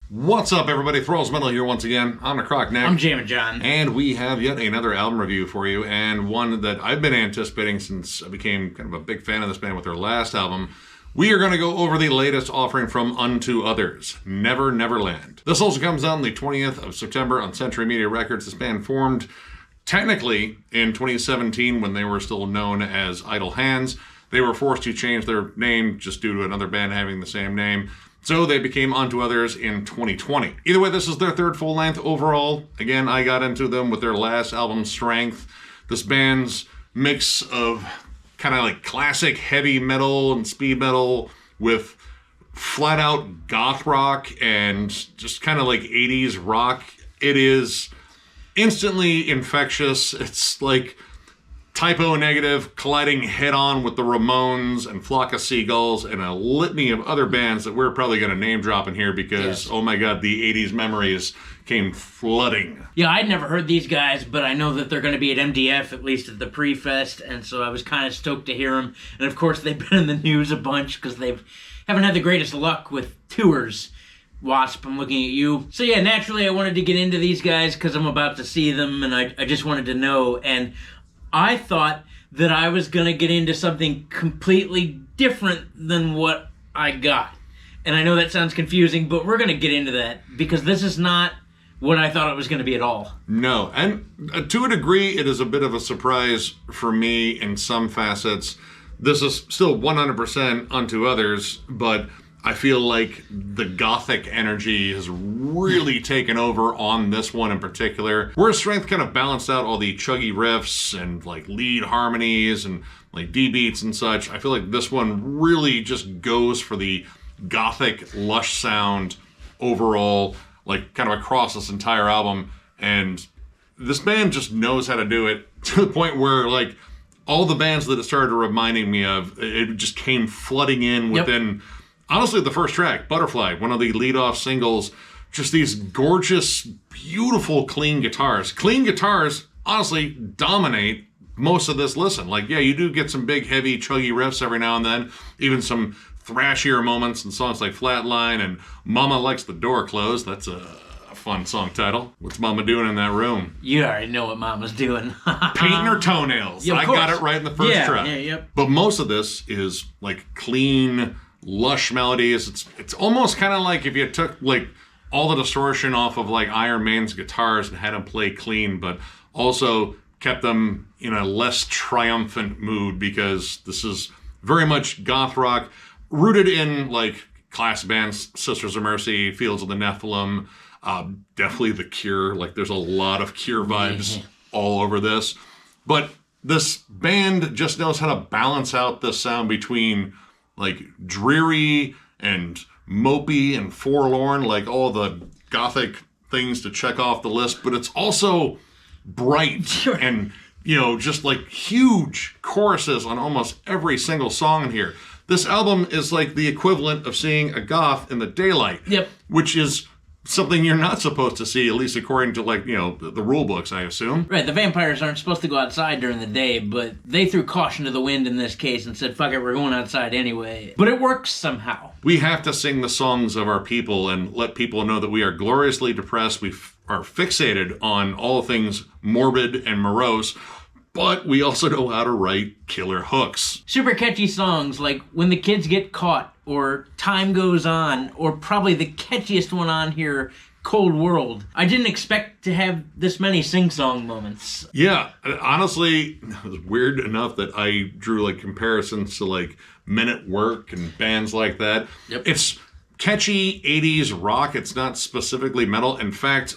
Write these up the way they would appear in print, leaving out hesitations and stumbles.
What's up, everybody? Thralls Metal here once again. I'm Necrotic Nick. I'm Jammin John. And we have yet another album review for you, and one that I've been anticipating since I became kind of a big fan of this band with their last album. We are going to go over the latest offering from Unto Others, Neverland. This also comes out on the 20th of September on Century Media Records. This band formed technically in 2017 when they were still known as Idle Hands. They were forced to change their name just due to another band having the same name. So they became Unto Others in 2020. Either way, this is their third full-length overall. Again, I got into them with their last album, Strength. This band's mix of kind of like classic heavy metal and speed metal with flat-out goth rock and just kind of like 80s rock. It is instantly infectious. It's like Typo Negative colliding head-on with the Ramones and Flock of Seagulls and a litany of other bands that we're probably going to name drop in here because, Oh my god, the 80s memories came flooding. Yeah, I'd never heard these guys, but I know that they're going to be at MDF, at least at the pre-fest, and so I was kind of stoked to hear them. And of course, they've been in the news a bunch because they haven't had the greatest luck with tours. Wasp, I'm looking at you. So yeah, naturally I wanted to get into these guys because I'm about to see them, and I just wanted to know, and I thought that I was going to get into something completely different than what I got. And I know that sounds confusing, but we're going to get into that because this is not what I thought it was going to be at all. No, and to a degree, it is a bit of a surprise for me in some facets. This is still 100% Unto Others, but I feel like the Gothic energy has really taken over on this one in particular. Whereas Strength kind of balanced out all the chuggy riffs and like lead harmonies and like D beats and such, I feel like this one really just goes for the Gothic lush sound overall, like kind of across this entire album. And this band just knows how to do it to the point where like all the bands that it started reminding me of, it just came flooding in within... Honestly, the first track, Butterfly, one of the lead-off singles, just these gorgeous, beautiful, clean guitars. Clean guitars, honestly, dominate most of this listen. Like, yeah, you do get some big, heavy, chuggy riffs every now and then, even some thrashier moments in songs like Flatline and Mama Likes the Door Closed. That's a fun song title. What's Mama doing in that room? You already know what Mama's doing. Painting her toenails. Yeah, I got it right in the first track. Yep. But most of this is, like, clean, lush melodies. It's almost kind of like if you took like all the distortion off of like Iron Maiden's guitars and had them play clean, but also kept them in a less triumphant mood because this is very much goth rock rooted in like classic bands, Sisters of Mercy, Fields of the Nephilim, definitely The Cure. Like there's a lot of Cure vibes all over this, but this band just knows how to balance out the sound between like dreary and mopey and forlorn, like all the Gothic things to check off the list, but it's also bright and, you know, just like huge choruses on almost every single song in here. This album is like the equivalent of seeing a goth in the daylight, which is something you're not supposed to see, at least according to, like, you know, the rule books, I assume. Right, the vampires aren't supposed to go outside during the day, but they threw caution to the wind in this case and said, fuck it, we're going outside anyway. But it works somehow. We have to sing the songs of our people and let people know that we are gloriously depressed. We are fixated on all things morbid and morose, but we also know how to write killer hooks. Super catchy songs like When the Kids Get Caught, or Time Goes On, or probably the catchiest one on here, Cold World. I didn't expect to have this many sing-song moments. Yeah, honestly, it was weird enough that I drew like comparisons to like Men at Work and bands like that. It's catchy 80s rock. It's not specifically metal. In fact,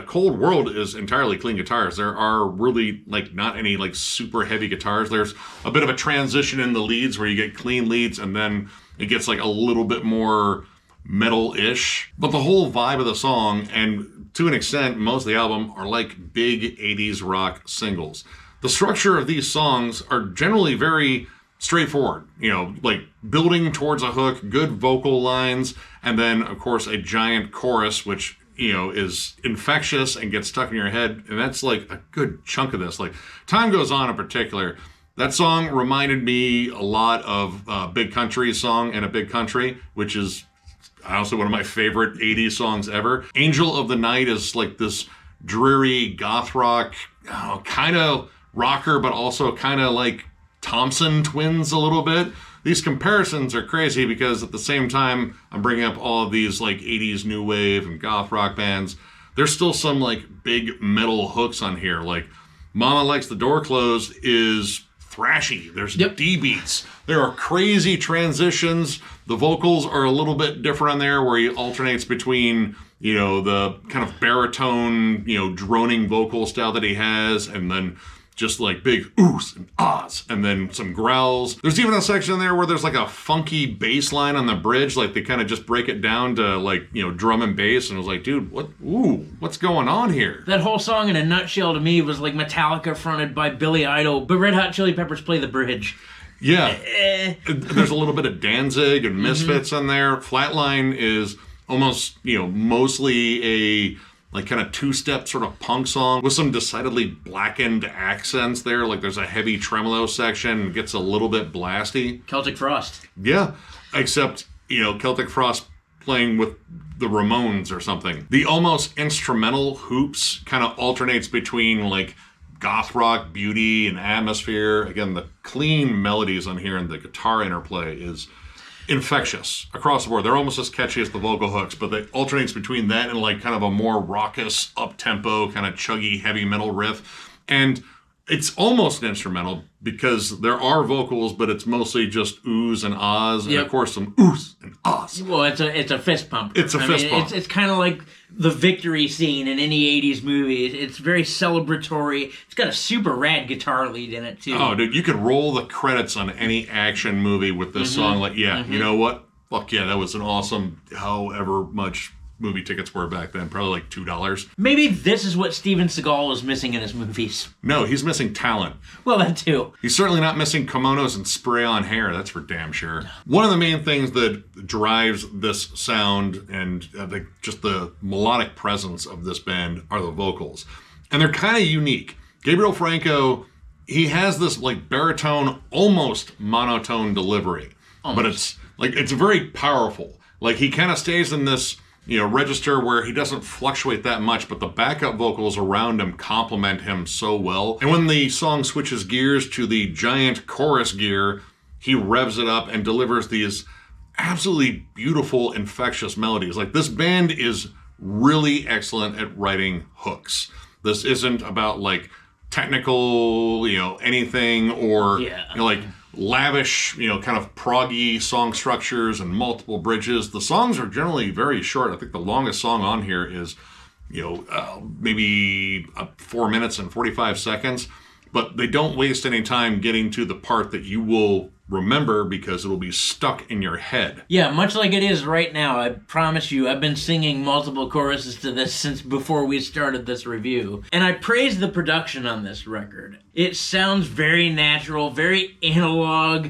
Cold World is entirely clean guitars. There are really like not any like super heavy guitars. There's a bit of a transition in the leads where you get clean leads and then it gets like a little bit more metal-ish. But the whole vibe of the song, and to an extent most of the album, are like big 80s rock singles. The structure of these songs are generally very straightforward, you know, like building towards a hook, good vocal lines, and then of course a giant chorus which, you know, is infectious and gets stuck in your head. And that's like a good chunk of this. Like Time Goes On in particular, that song reminded me a lot of Big Country's song In a Big Country, which is honestly one of my favorite 80s songs ever. Angel of the Night is like this dreary goth rock, kind of rocker, but also kind of like Thompson Twins a little bit. These comparisons are crazy because at the same time I'm bringing up all of these like 80s new wave and goth rock bands. There's still some like big metal hooks on here. Like Mama Likes the Door Closed is thrashy. There's D beats. There are crazy transitions. The vocals are a little bit different on there where he alternates between, the kind of baritone, droning vocal style that he has, and then just like big oohs and ahs, and then some growls. There's even a section in there where there's like a funky bass line on the bridge, like they kind of just break it down to like, drum and bass, and I was like, dude, what's going on here? That whole song in a nutshell to me was like Metallica fronted by Billy Idol, but Red Hot Chili Peppers play the bridge. Yeah. There's a little bit of Danzig and Misfits in there. Flatline is almost, mostly a like kind of two-step sort of punk song with some decidedly blackened accents there. Like there's a heavy tremolo section, and gets a little bit blasty. Celtic Frost. Yeah, except, Celtic Frost playing with the Ramones or something. The almost instrumental hoops kind of alternates between like goth rock beauty and atmosphere. Again, the clean melodies on here and the guitar interplay is infectious across the board. They're almost as catchy as the vocal hooks, but they alternates between that and like kind of a more raucous, up-tempo, kind of chuggy, heavy metal riff. And it's almost an instrumental because there are vocals, but it's mostly just oohs and ahs, and of course some oohs and ahs. Well, it's a fist pump. It's a fist pump. It's kind of like the victory scene in any 80s movie. It's very celebratory. It's got a super rad guitar lead in it, too. Oh, dude, you could roll the credits on any action movie with this song. Like, you know what? Fuck yeah, that was an awesome, however much movie tickets were back then. Probably like $2. Maybe this is what Steven Seagal was missing in his movies. No, he's missing talent. Well, that too. He's certainly not missing kimonos and spray-on hair. That's for damn sure. One of the main things that drives this sound and just the melodic presence of this band are the vocals. And they're kind of unique. Gabriel Franco, he has this like baritone, almost monotone delivery. Almost. But it's very powerful. Like he kind of stays in this register where he doesn't fluctuate that much, but the backup vocals around him complement him so well. And when the song switches gears to the giant chorus gear, he revs it up and delivers these absolutely beautiful, infectious melodies. Like this band is really excellent at writing hooks. This isn't about like technical, anything or like lavish, kind of proggy song structures and multiple bridges. The songs are generally very short. I think the longest song on here is, maybe 4 minutes and 45 seconds. But they don't waste any time getting to the part that you will remember because it'll be stuck in your head. Yeah, much like it is right now. I promise you, I've been singing multiple choruses to this since before we started this review. And I praise the production on this record. It sounds very natural, very analog,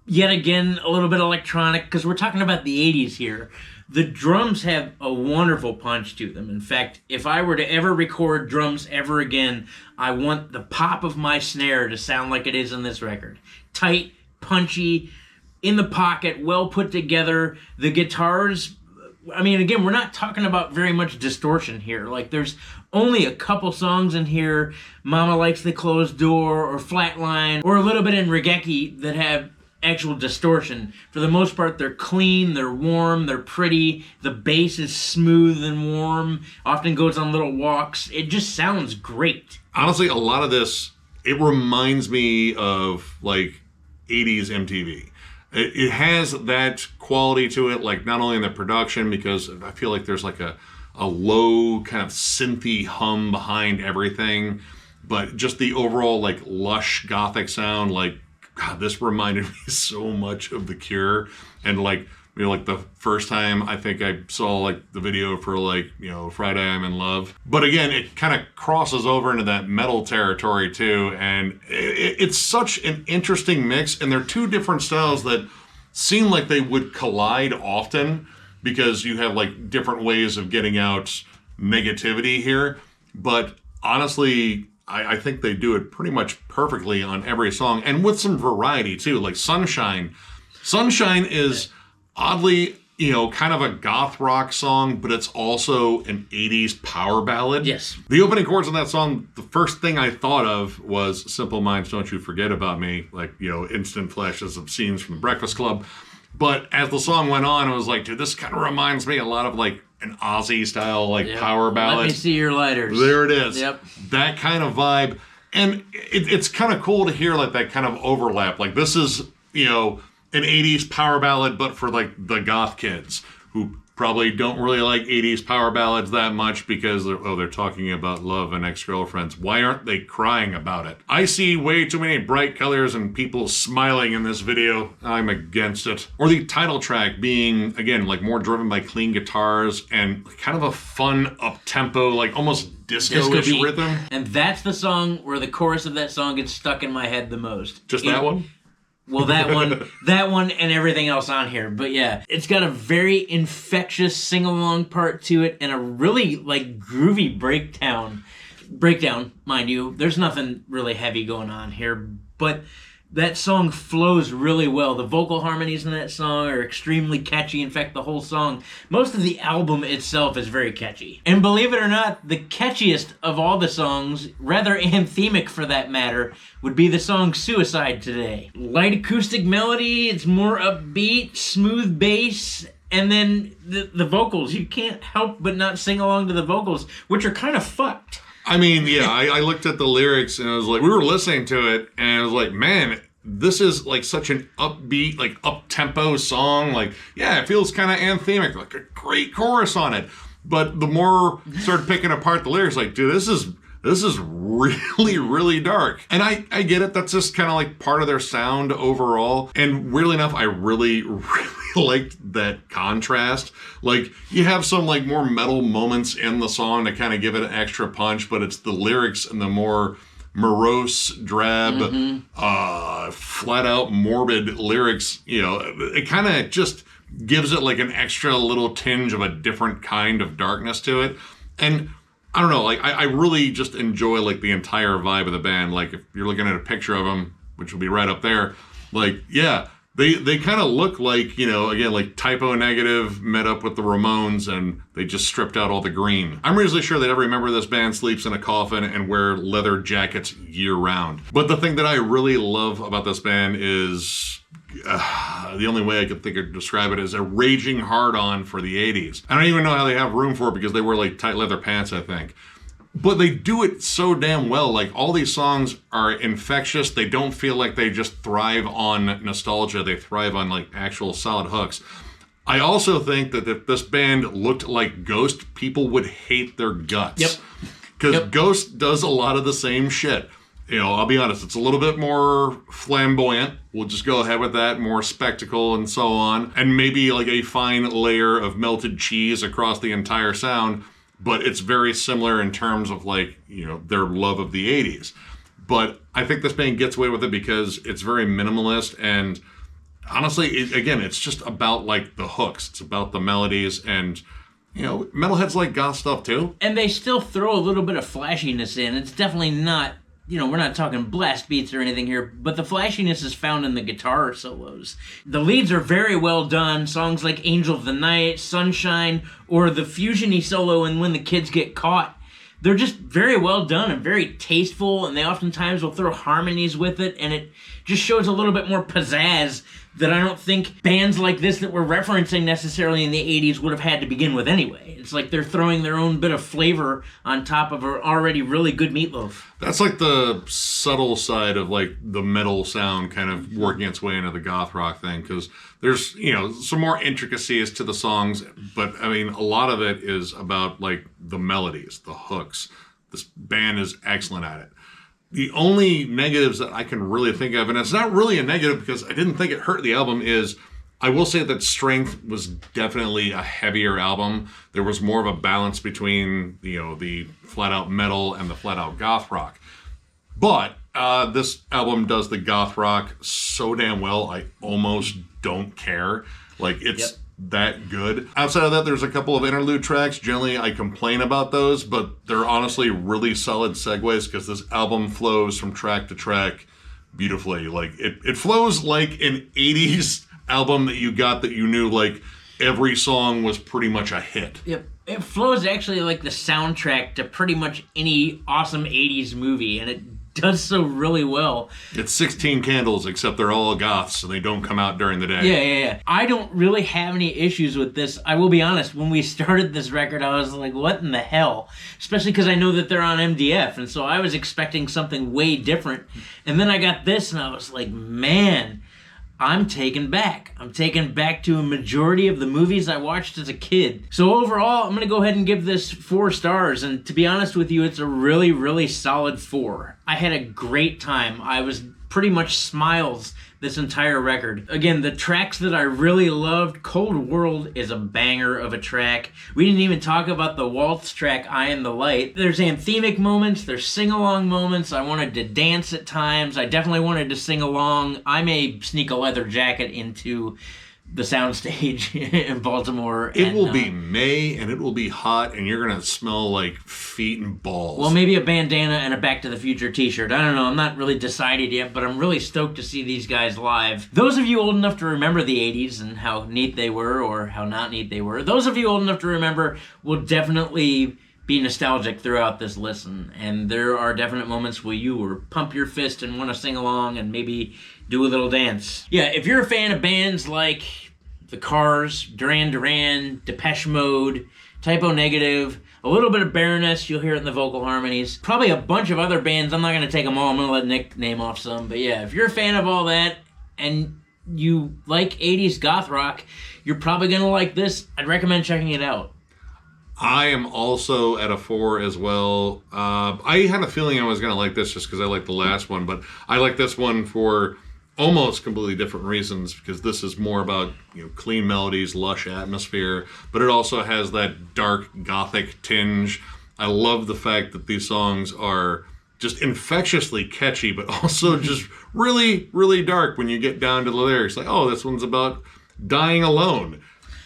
yet again, a little bit electronic, because we're talking about the 80s here. The drums have a wonderful punch to them. In fact, if I were to ever record drums ever again, I want the pop of my snare to sound like it is in this record. Tight, punchy, in the pocket, well put together. The guitars, I mean, again, we're not talking about very much distortion here. Like, there's only a couple songs in here, Mama Likes the Closed Door, or Flatline, or a little bit in Regeki that have actual distortion. For the most part, they're clean, they're warm, they're pretty. The bass is smooth and warm, often goes on little walks. It just sounds great. Honestly, a lot of this, it reminds me of, like, 80s MTV. It has that quality to it, like, not only in the production, because I feel like there's, like, a low kind of synthy hum behind everything, but just the overall, like, lush Gothic sound, like, God, this reminded me so much of The Cure. And like, like the first time I think I saw like the video for like, Friday I'm in Love. But again, it kind of crosses over into that metal territory too. And it's such an interesting mix. And they're two different styles that seem like they would collide often because you have like different ways of getting out negativity here. But honestly, I think they do it pretty much perfectly on every song, and with some variety too. Like Sunshine is oddly kind of a goth rock song, but it's also an 80s power ballad. Yes. The opening chords on that song, the first thing I thought of was Simple Minds, Don't You Forget About Me, like, instant flashes of scenes from The Breakfast Club. But as the song went on, I was like, dude, this kind of reminds me a lot of like an Ozzy style, like power ballad. Let me see your lighters. There it is. Yep. That kind of vibe. And it's kind of cool to hear like that kind of overlap. Like this is, an 80s power ballad, but for like the goth kids who probably don't really like 80s power ballads that much because they're talking about love and ex-girlfriends. Why aren't they crying about it? I see way too many bright colors and people smiling in this video. I'm against it. Or the title track being, again, like more driven by clean guitars and kind of a fun up-tempo, like almost disco-ish rhythm. And that's the song where the chorus of that song gets stuck in my head the most. Just that one? Well, that one and everything else on here. But yeah, it's got a very infectious sing-along part to it and a really, like, groovy breakdown. Breakdown, mind you. There's nothing really heavy going on here, but that song flows really well. The vocal harmonies in that song are extremely catchy. In fact, the whole song, most of the album itself is very catchy. And believe it or not, the catchiest of all the songs, rather anthemic for that matter, would be the song Suicide Today. Light acoustic melody, it's more upbeat, smooth bass, and then the vocals. You can't help but not sing along to the vocals, which are kind of fucked. I mean, yeah, I looked at the lyrics and I was like, we were listening to it and I was like, man, this is like such an upbeat, like up-tempo song. Like, yeah, it feels kind of anthemic, like a great chorus on it. But the more I started picking apart the lyrics, like, dude, this is really, really dark. And I get it. That's just kind of like part of their sound overall. And weirdly enough, I really, really liked that contrast. Like, you have some like more metal moments in the song to kind of give it an extra punch, but it's the lyrics and the more morose, drab, flat out morbid lyrics, it kind of just gives it like an extra little tinge of a different kind of darkness to it. And I don't know, like I really just enjoy like the entire vibe of the band. Like if you're looking at a picture of them, which will be right up there, like, yeah, they kind of look like, again, like Typo Negative met up with the Ramones and they just stripped out all the green. I'm reasonably sure that every member of this band sleeps in a coffin and wear leather jackets year round. But the thing that I really love about this band is the only way I could think of describe it is a raging hard-on for the 80s. I don't even know how they have room for it because they wear like tight leather pants, I think. But they do it so damn well. Like, all these songs are infectious. They don't feel like they just thrive on nostalgia. They thrive on like actual solid hooks. I also think that if this band looked like Ghost, people would hate their guts. Yep. Because Ghost does a lot of the same shit. I'll be honest, it's a little bit more flamboyant. We'll just go ahead with that, more spectacle and so on. And maybe like a fine layer of melted cheese across the entire sound. But it's very similar in terms of like, their love of the 80s. But I think this band gets away with it because it's very minimalist. And honestly, it's just about like the hooks. It's about the melodies and, metalheads like goth stuff too. And they still throw a little bit of flashiness in. It's definitely not, we're not talking blast beats or anything here, but the flashiness is found in the guitar solos. The leads are very well done. Songs like Angel of the Night, Sunshine, or the fusion-y solo in When the Kids Get Caught. They're just very well done and very tasteful, and they oftentimes will throw harmonies with it, and it just shows a little bit more pizzazz that I don't think bands like this that we're referencing necessarily in the 80s would have had to begin with anyway. It's like they're throwing their own bit of flavor on top of an already really good meatloaf. That's like the subtle side of like the metal sound kind of working its way into the goth rock thing, because there's, some more intricacies to the songs, but I mean, a lot of it is about like the melodies, the hooks. This band is excellent at it. The only negatives that I can really think of, and it's not really a negative because I didn't think it hurt the album, is I will say that Strength was definitely a heavier album. There was more of a balance between, the flat-out metal and the flat-out goth rock. But this album does the goth rock so damn well, I almost don't care. Like, it's that good. Outside of that, there's a couple of interlude tracks. Generally, I complain about those, but they're honestly really solid segues because this album flows from track to track beautifully. Like, it flows like an 80s album that you got that you knew, like, every song was pretty much a hit. Yep. It flows actually like the soundtrack to pretty much any awesome 80s movie, and it does so really well. It's 16 candles, except they're all goths, and they don't come out during the day. Yeah. I don't really have any issues with this. I will be honest, when we started this record, I was like, what in the hell? Especially because I know that they're on MDF, and so I was expecting something way different. And then I got this, and I was like, man, I'm taken back. I'm taken back to a majority of the movies I watched as a kid. So overall, I'm going to go ahead and give this 4 stars. And to be honest with you, it's a really, really solid 4. I had a great time. I was pretty much smiles this entire record. Again, the tracks that I really loved, Cold World is a banger of a track. We didn't even talk about the waltz track, Eye in the Light. There's anthemic moments, there's sing-along moments. I wanted to dance at times. I definitely wanted to sing along. I may sneak a leather jacket into the soundstage in Baltimore. It will be May, and it will be hot, and you're going to smell like feet and balls. Well, maybe a bandana and a Back to the Future t-shirt. I don't know. I'm not really decided yet, but I'm really stoked to see these guys live. Those of you old enough to remember the 80s and how neat they were or how not neat they were, those of you old enough to remember will definitely be nostalgic throughout this listen. And there are definite moments where you will pump your fist and want to sing along and maybe do a little dance. Yeah, if you're a fan of bands like The Cars, Duran Duran, Depeche Mode, Typo Negative, a little bit of Baroness, you'll hear it in the vocal harmonies. Probably a bunch of other bands. I'm not going to take them all. I'm going to let Nick name off some. But yeah, if you're a fan of all that and you like 80s goth rock, you're probably going to like this. I'd recommend checking it out. I am also at a 4 as well. I had a feeling I was going to like this just because I liked the last one, but I like this one for almost completely different reasons, because this is more about, clean melodies, lush atmosphere, but it also has that dark gothic tinge. I love the fact that these songs are just infectiously catchy, but also just really, really dark when you get down to the lyrics. Like, oh, this one's about dying alone.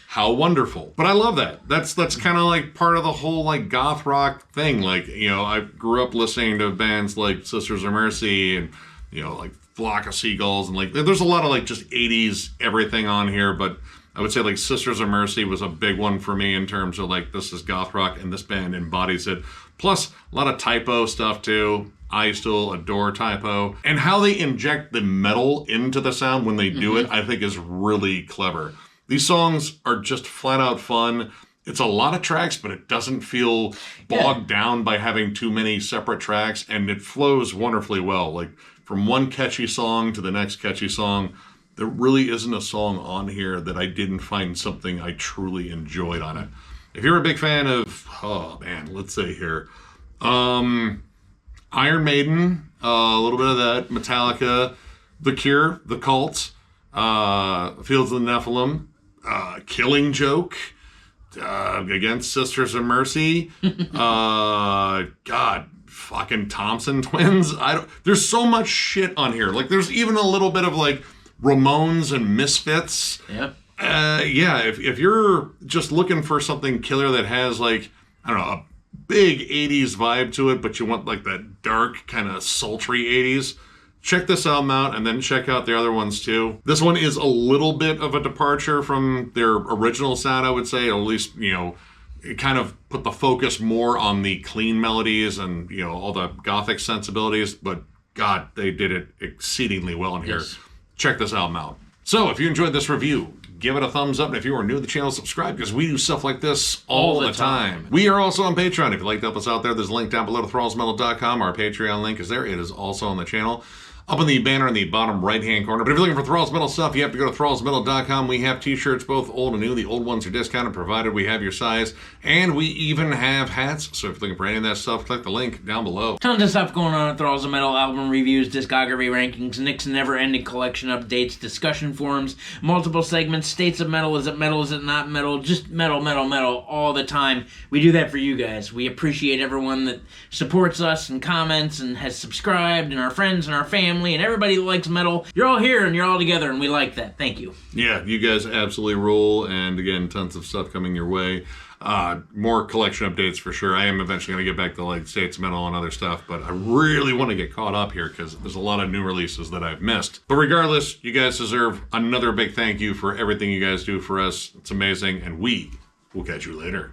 How wonderful. But I love that. That's kind of like part of the whole like goth rock thing. Like, I grew up listening to bands like Sisters of Mercy and, like Flock of Seagulls, and like there's a lot of like just 80s everything on here, but I would say like Sisters of Mercy was a big one for me in terms of like this is goth rock and this band embodies it. Plus a lot of typo stuff too. I still adore typo, and how they inject the metal into the sound when they do it, I think is really clever. These songs are just flat out fun. It's a lot of tracks, but it doesn't feel bogged down by having too many separate tracks, and it flows wonderfully well. Like from one catchy song to the next catchy song, there really isn't a song on here that I didn't find something I truly enjoyed on it. If you're a big fan of, let's say here, Iron Maiden, a little bit of that, Metallica, The Cure, The Cult, Fields of the Nephilim, Killing Joke, against Sisters of Mercy, fucking Thompson Twins. There's so much shit on here. Like, there's even a little bit of like Ramones and Misfits. Yeah. If you're just looking for something killer that has like, I don't know, a big 80s vibe to it, but you want like that dark kind of sultry 80s, check this album out, and then check out the other ones too. This one is a little bit of a departure from their original sound, I would say, or at least, it kind of put the focus more on the clean melodies and, all the gothic sensibilities, but God, they did it exceedingly well in here. Yes. Check this album out. So if you enjoyed this review, give it a thumbs up, and if you are new to the channel, subscribe, because we do stuff like this all the time. We are also on Patreon. If you'd like to help us out there, there's a link down below to thrallsmetal.com. Our Patreon link is there. It is also on the channel, up in the banner in the bottom right-hand corner. But if you're looking for Thralls Metal stuff, you have to go to thrallsmetal.com. We have t-shirts, both old and new. The old ones are discounted, provided we have your size. And we even have hats. So if you're looking for any of that stuff, click the link down below. Tons of stuff going on at Thralls of Metal: album reviews, discography rankings, Nick's never-ending collection updates, discussion forums, multiple segments, states of metal, is it not metal, just metal, all the time. We do that for you guys. We appreciate everyone that supports us and comments and has subscribed, and our friends and our family and everybody that likes metal. You're all here and you're all together, and we like that. Thank you. Yeah, you guys absolutely rule, and again, tons of stuff coming your way. More collection updates for sure. I am eventually going to get back to like States Metal and other stuff, but I really want to get caught up here because there's a lot of new releases that I've missed. But regardless, you guys deserve another big thank you for everything you guys do for us. It's amazing, and we will catch you later.